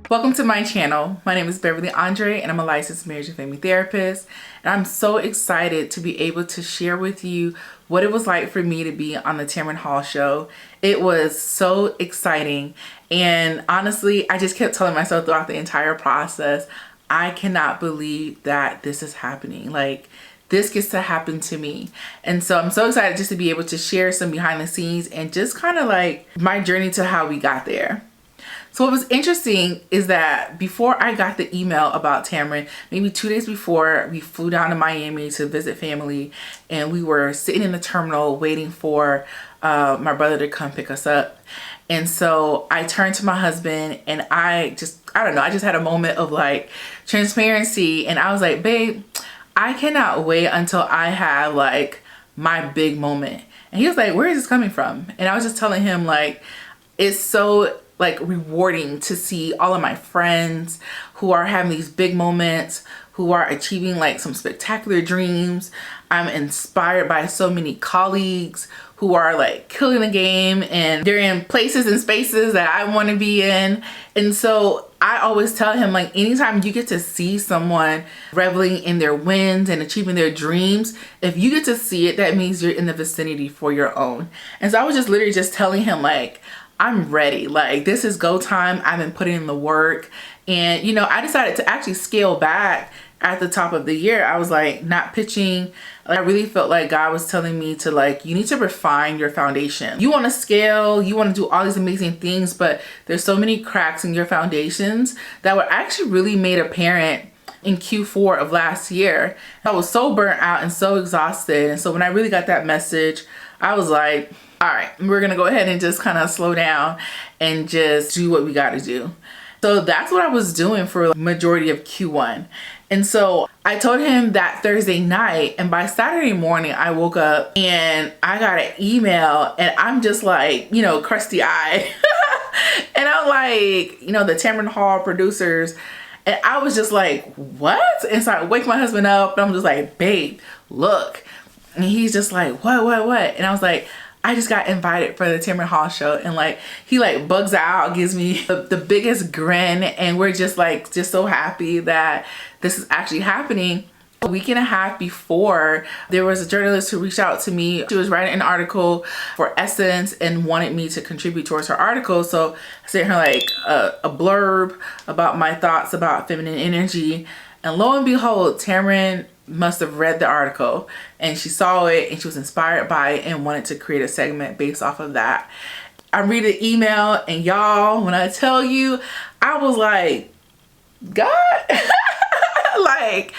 Welcome to my channel. My name is Beverley Andre and I'm a licensed marriage and family therapist. And I'm so excited to be able to share with you what it was like for me to be on the Tamron Hall show. It was so exciting. And honestly, I just kept telling myself throughout the entire process, I cannot believe that this is happening. Like, this gets to happen to me. And so I'm so excited just to be able to share some behind the scenes and just kind of like my journey to how we got there. So what was interesting is that before I got the email about Tamron, maybe 2 days before, we flew down to Miami to visit family, and we were sitting in the terminal waiting for my brother to come pick us up. And so I turned to my husband and I just had a moment of like transparency, and I was like, babe, I cannot wait until I have like my big moment. And he was like, where is this coming from? And I was just telling him, like, it's so like rewarding to see all of my friends who are having these big moments, who are achieving like some spectacular dreams. I'm inspired by so many colleagues who are like killing the game, and they're in places and spaces that I want to be in. And so I always tell him, like, anytime you get to see someone reveling in their wins and achieving their dreams, if you get to see it, that means you're in the vicinity for your own. And so I was just literally just telling him, like, I'm ready. Like, this is go time. I've been putting in the work. And, you know, I decided to actually scale back at the top of the year. I was like not pitching. I really felt like God was telling me to, like, you need to refine your foundation. You want to scale, you want to do all these amazing things, but there's so many cracks in your foundations that were actually really made apparent in Q4 of last year. I was so burnt out and so exhausted. And so when I really got that message, I was like, all right, we're gonna go ahead and just kind of slow down and just do what we got to do. So that's what I was doing for the majority of Q1. And so I told him that Thursday night, and by Saturday morning, I woke up and I got an email, and I'm just like, you know, crusty eye. And I'm like, you know, the Tamron Hall producers. And I was just like, what? And so I wake my husband up and I'm just like, babe, look. And he's just like, what? And I was like, I just got invited for the Tamron Hall show. And like, he like bugs out, gives me the biggest grin. And we're just like, just so happy that this is actually happening. A week and a half before, there was a journalist who reached out to me. She was writing an article for Essence and wanted me to contribute towards her article. So I sent her like a blurb about my thoughts about feminine energy. And lo and behold, Tamron must have read the article and she saw it and she was inspired by it and wanted to create a segment based off of that. I read the email, and y'all, when I tell you, I was like, God, like,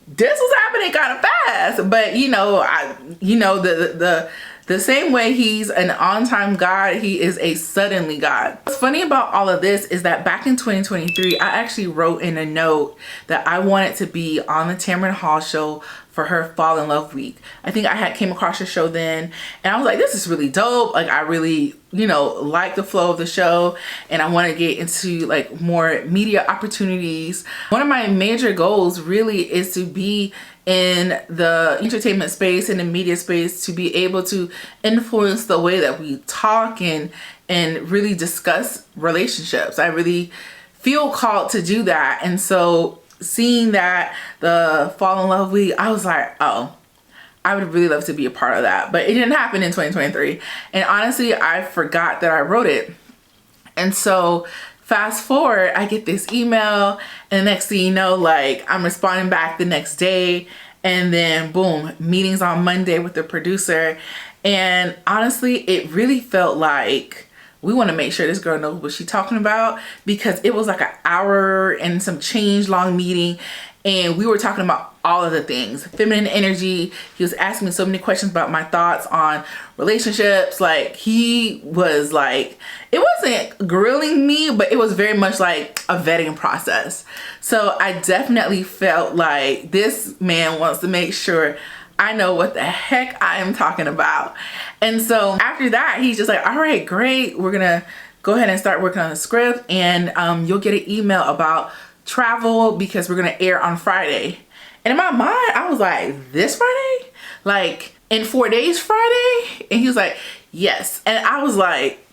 this was happening kind of fast. But you know, the same way he's an on-time God, he is a suddenly God. What's funny about all of this is that back in 2023, I actually wrote in a note that I wanted to be on the Tamron Hall show for her Fall in Love week. I think I had came across the show then, and I was like, this is really dope. Like, I really, you know, like the flow of the show, and I want to get into like more media opportunities. One of my major goals really is to be in the entertainment space and the media space, to be able to influence the way that we talk and really discuss relationships. I really feel called to do that. And so seeing that the Fall in Love week, I was like, oh, I would really love to be a part of that. But it didn't happen in 2023. And honestly, I forgot that I wrote it. And so fast forward, I get this email, and the next thing you know, like, I'm responding back the next day, and then boom, meetings on Monday with the producer. And honestly, it really felt like we want to make sure this girl knows what she's talking about, because it was like an hour and some change long meeting. And we were talking about all of the things, feminine energy. He was asking me so many questions about my thoughts on relationships. Like, he was like, it wasn't grilling me, but it was very much like a vetting process. So I definitely felt like this man wants to make sure I know what the heck I am talking about. And so after that, he's just like, all right, great. We're gonna go ahead and start working on the script, and you'll get an email about travel because we're gonna air on Friday. And in my mind, I was like, this Friday? Like, in 4 days Friday? And he was like, yes. And I was like,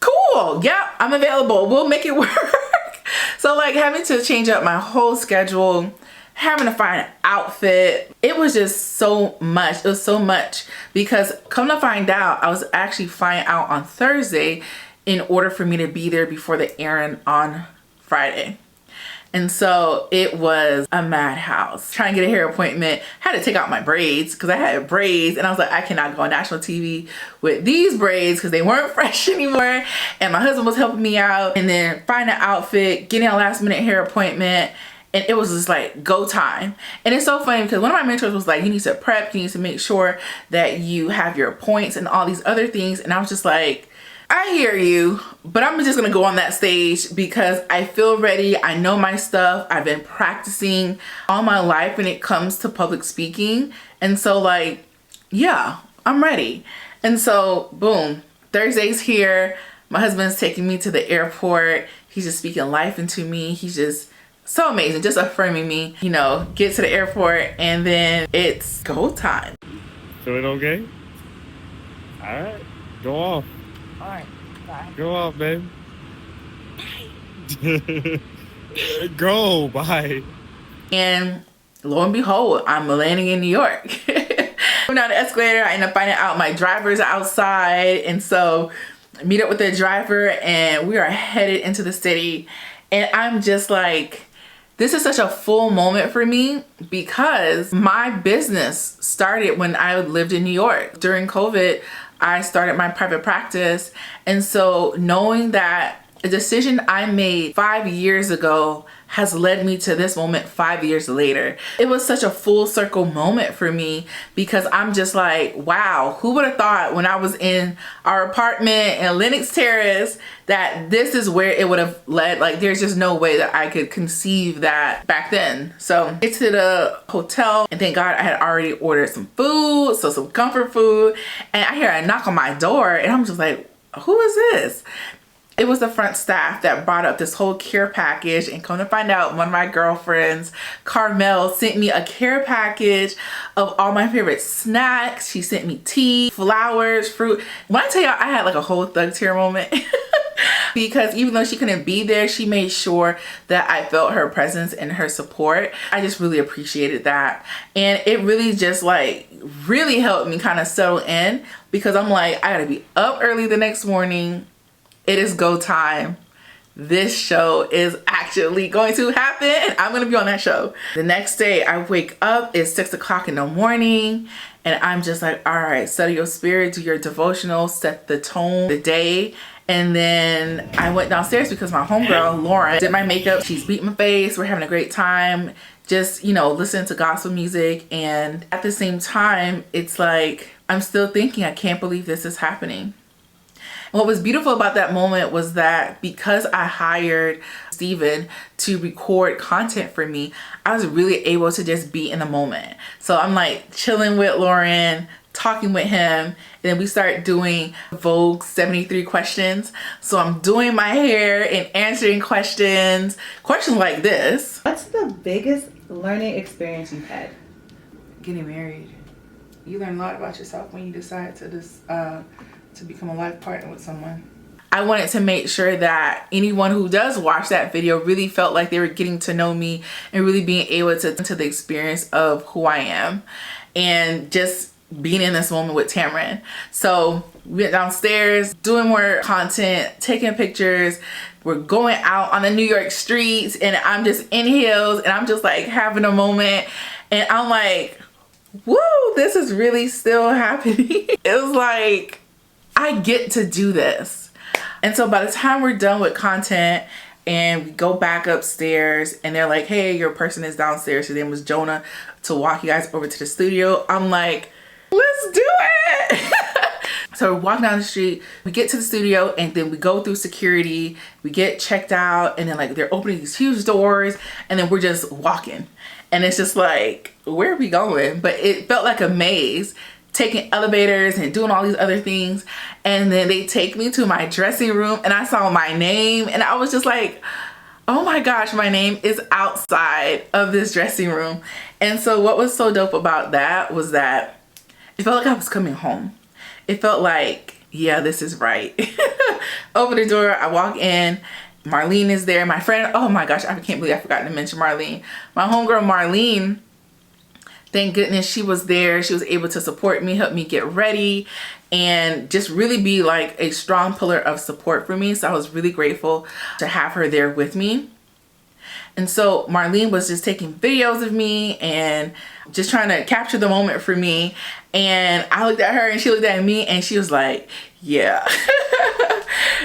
cool. cool, yeah, I'm available, we'll make it work. So like having to change up my whole schedule, having to find an outfit, it was just so much. It was so much because come to find out, I was actually flying out on Thursday in order for me to be there before the errand on Friday. And so it was a madhouse. Trying to get a hair appointment, had to take out my braids because I had braids and I was like, I cannot go on national TV with these braids because they weren't fresh anymore. And my husband was helping me out, and then find an outfit, getting a last minute hair appointment. And it was just like go time. And it's so funny because one of my mentors was like, you need to prep, you need to make sure that you have your points and all these other things. And I was just like, I hear you, but I'm just gonna go on that stage because I feel ready. I know my stuff. I've been practicing all my life when it comes to public speaking. And so like, yeah, I'm ready. And so boom, Thursday's here. My husband's taking me to the airport. He's just speaking life into me. He's just so amazing, just affirming me, you know, get to the airport and then it's go time. Feeling okay? All right, go off. All right, bye. Go off, babe. Bye. Go, bye. And lo and behold, I'm landing in New York. Coming down the escalator, I end up finding out my driver's outside. And so I meet up with the driver and we are headed into the city. And I'm just like, this is such a full moment for me because my business started when I lived in New York. During COVID, I started my private practice. And so knowing that a decision I made 5 years ago has led me to this moment 5 years later. It was such a full circle moment for me because I'm just like, wow, who would have thought when I was in our apartment in Lenox Terrace that this is where it would have led? Like there's just no way that I could conceive that back then. So get to the hotel and thank God I had already ordered some food, so some comfort food. And I hear a knock on my door and I'm just like, who is this? It was the front staff that brought up this whole care package, and come to find out one of my girlfriends, Carmel, sent me a care package of all my favorite snacks. She sent me tea, flowers, fruit. When I tell y'all I had like a whole thug tear moment because even though she couldn't be there, she made sure that I felt her presence and her support. I just really appreciated that. And it really just like really helped me kind of settle in because I'm like, I gotta be up early the next morning. It is go time. This show is actually going to happen and I'm gonna be on that show. The next day I wake up, it's 6 o'clock in the morning and I'm just like, all right, settle your spirit, do your devotional, set the tone, the day. And then I went downstairs because my homegirl, Lauren, did my makeup. She's beat my face. We're having a great time. Just, you know, listening to gospel music. And at the same time, it's like, I'm still thinking, I can't believe this is happening. What was beautiful about that moment was that because I hired Steven to record content for me, I was really able to just be in the moment. So I'm like chilling with Lauren, talking with him, and then we start doing Vogue 73 questions. So I'm doing my hair and answering questions like this. What's the biggest learning experience you've had? Getting married. You learn a lot about yourself when you decide to become a life partner with someone. I wanted to make sure that anyone who does watch that video really felt like they were getting to know me and really being able to into the experience of who I am and just being in this moment with Tamron. So we went downstairs, doing more content, taking pictures. We're going out on the New York streets and I'm just in heels and I'm just like having a moment and I'm like, woo, this is really still happening. It was like, I get to do this. And so by the time we're done with content and we go back upstairs and they're like, hey, your person is downstairs. His name was Jonah, to walk you guys over to the studio. I'm like, let's do it. So we're walking down the street, we get to the studio and then we go through security, we get checked out and then like they're opening these huge doors and then we're just walking. And it's just like, where are we going? But it felt like a maze, taking elevators and doing all these other things. And then they take me to my dressing room and I saw my name and I was just like, oh my gosh, my name is outside of this dressing room. And so what was so dope about that was that it felt like I was coming home. It felt like, yeah, this is right. Open the door, I walk in. Marlene is there. My friend, oh my gosh, I can't believe I forgot to mention Marlene. My homegirl Marlene, thank goodness she was there. She was able to support me, help me get ready, and just really be like a strong pillar of support for me. So I was really grateful to have her there with me. And so Marlene was just taking videos of me and just trying to capture the moment for me. And I looked at her and she looked at me and she was like, yeah.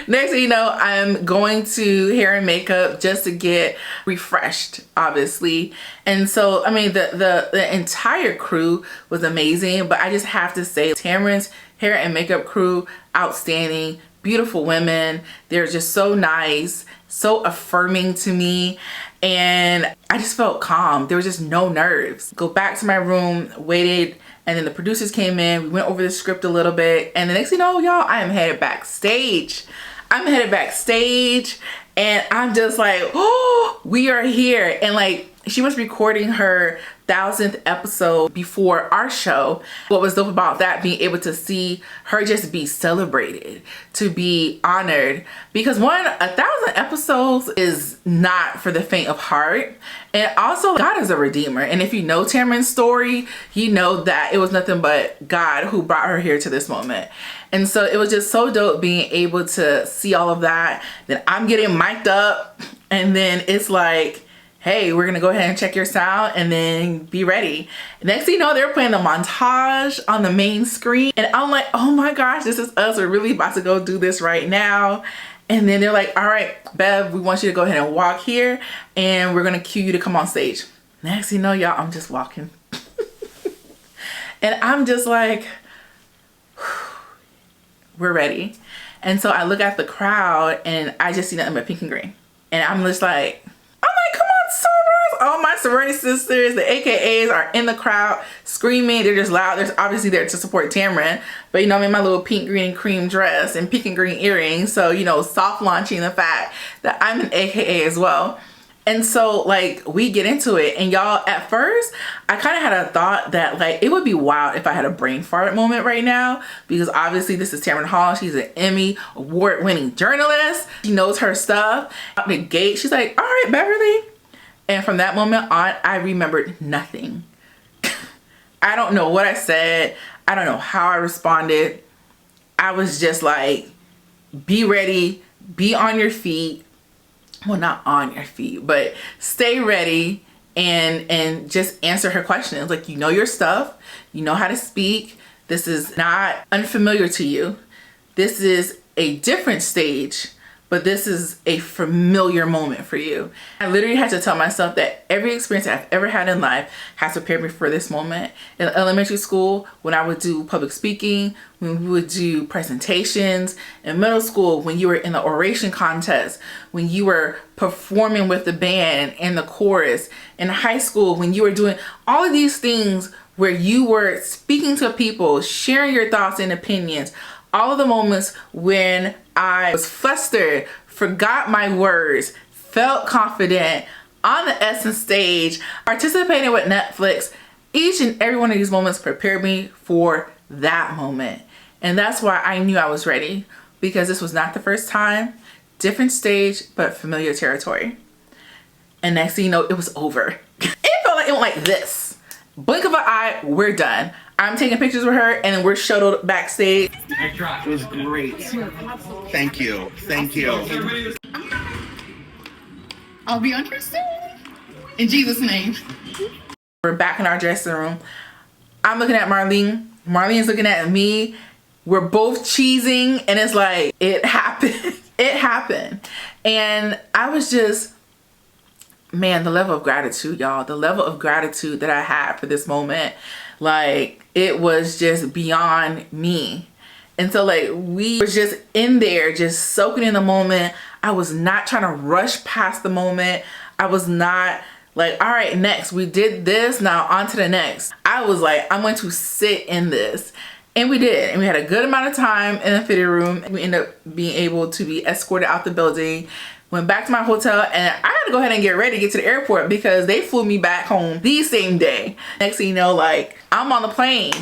Next thing you know, I'm going to hair and makeup just to get refreshed, obviously. And so, I mean, the entire crew was amazing, but I just have to say Tamron's hair and makeup crew, outstanding, beautiful women. They're just so nice, so affirming to me. And I just felt calm. There was just no nerves. Go back to my room, waited, and then the producers came in. We went over the script a little bit. And the next thing you know, y'all, I am headed backstage. I'm headed backstage and I'm just like, oh, we are here. And like, she was recording her 1000th episode before our show. What was dope about that, being able to see her just be celebrated, to be honored, because 1,000 episodes is not for the faint of heart. And also, God is a redeemer. And if you know Tamron's story, you know that it was nothing but God who brought her here to this moment. And so it was just so dope being able to see all of that. Then I'm getting mic'd up and then it's like, hey, we're gonna go ahead and check your sound and then be ready. Next thing you know, they're playing the montage on the main screen. And I'm like, oh my gosh, this is us. We're really about to go do this right now. And then they're like, all right, Bev, we want you to go ahead and walk here and we're gonna cue you to come on stage. Next thing you know, y'all, I'm just walking. And I'm just like, we're ready. And so I look at the crowd and I just see nothing but pink and green. And I'm just like, come on, sorors. All my sorority sisters, the AKAs, are in the crowd screaming. They're just loud. They're obviously there to support Tamron. But you know, I'm in my little pink, green, and cream dress and pink and green earrings. So, you know, soft launching the fact that I'm an AKA as well. And so like we get into it, and y'all, at first I kind of had a thought that like it would be wild if I had a brain fart moment right now, because obviously this is Tamron Hall. She's an Emmy award-winning journalist. She knows her stuff. Out the gate, she's like, all right, Beverly. And from that moment on, I remembered nothing. I don't know what I said. I don't know how I responded. I was just like, be ready, be on your feet. Well, not on your feet, but stay ready and just answer her questions. Like, you know your stuff, you know how to speak. This is not unfamiliar to you. This is a different stage, but this is a familiar moment for you. I literally had to tell myself that every experience I've ever had in life has prepared me for this moment. In elementary school, when I would do public speaking, when we would do presentations. In middle school, when you were in the oration contest, when you were performing with the band and the chorus. In high school, when you were doing all of these things where you were speaking to people, sharing your thoughts and opinions. All of the moments when I was flustered, forgot my words, felt confident, on the Essence stage, participating with Netflix, each and every one of these moments prepared me for that moment. And that's why I knew I was ready, because this was not the first time, different stage, but familiar territory. And next thing you know, it was over. It felt like it went like this. Blink of an eye, we're done. I'm taking pictures with her and then we're shuttled backstage. It was great. Thank you. Thank you. I'll be on here soon. In Jesus' name. We're back in our dressing room. I'm looking at Marlene. Marlene's looking at me. We're both cheesing and it's like, it happened. It happened. And I was just, man, the level of gratitude, y'all. The level of gratitude that I had for this moment. Like, it was just beyond me. And so like we were just in there, just soaking in the moment. I was not trying to rush past the moment. I was not like, all right, next, we did this, now on to the next. I was like, I'm going to sit in this. And we did. And we had a good amount of time in the fitting room. We ended up being able to be escorted out the building. Went back to my hotel, and I had to go ahead and get ready to get to the airport because they flew me back home the same day. Next thing you know, like, I'm on the plane.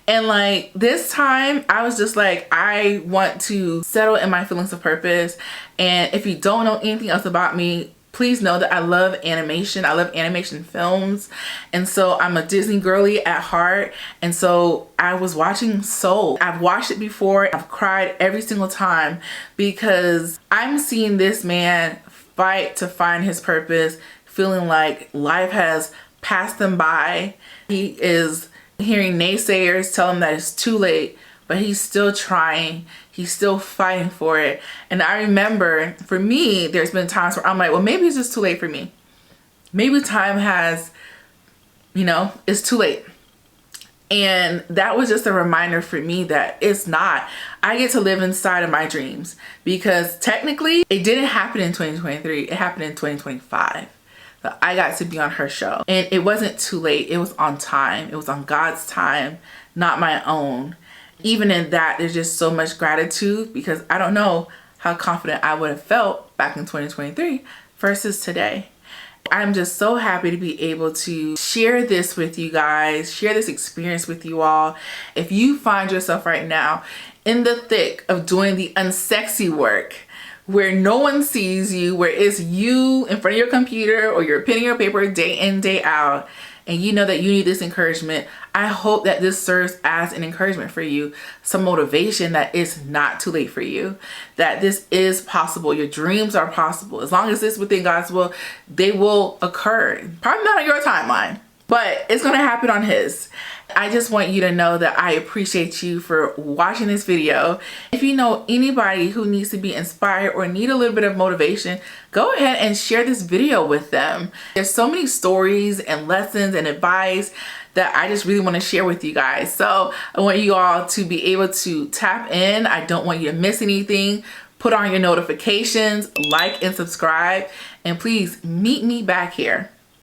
And like this time I was just like, I want to settle in my feelings of purpose. And if you don't know anything else about me, please know that I love animation. I love animation films. And so I'm a Disney girly at heart. And so I was watching Soul. I've watched it before. I've cried every single time because I'm seeing this man fight to find his purpose, feeling like life has passed him by. He is hearing naysayers tell him that it's too late, but he's still trying. He's still fighting for it. And I remember, for me, there's been times where I'm like, well, maybe it's just too late for me. Maybe time has, you know, it's too late. And that was just a reminder for me that it's not. I get to live inside of my dreams because technically it didn't happen in 2023. It happened in 2025. But I got to be on her show. And it wasn't too late. It was on time. It was on God's time, not my own. Even in that, there's just so much gratitude because I don't know how confident I would have felt back in 2023 versus today. I'm just so happy to be able to share this with you guys, share this experience with you all. If you find yourself right now in the thick of doing the unsexy work, where no one sees you, where it's you in front of your computer or you're penning your paper day in, day out, and you know that you need this encouragement, I hope that this serves as an encouragement for you, some motivation that it's not too late for you, that this is possible. Your dreams are possible. As long as it's within God's will, they will occur. Probably not on your timeline, but it's gonna happen on His. I just want you to know that I appreciate you for watching this video. If you know anybody who needs to be inspired or need a little bit of motivation, go ahead and share this video with them. There's so many stories and lessons and advice that I just really want to share with you guys. So I want you all to be able to tap in. I don't want you to miss anything. Put on your notifications, like and subscribe, and please meet me back here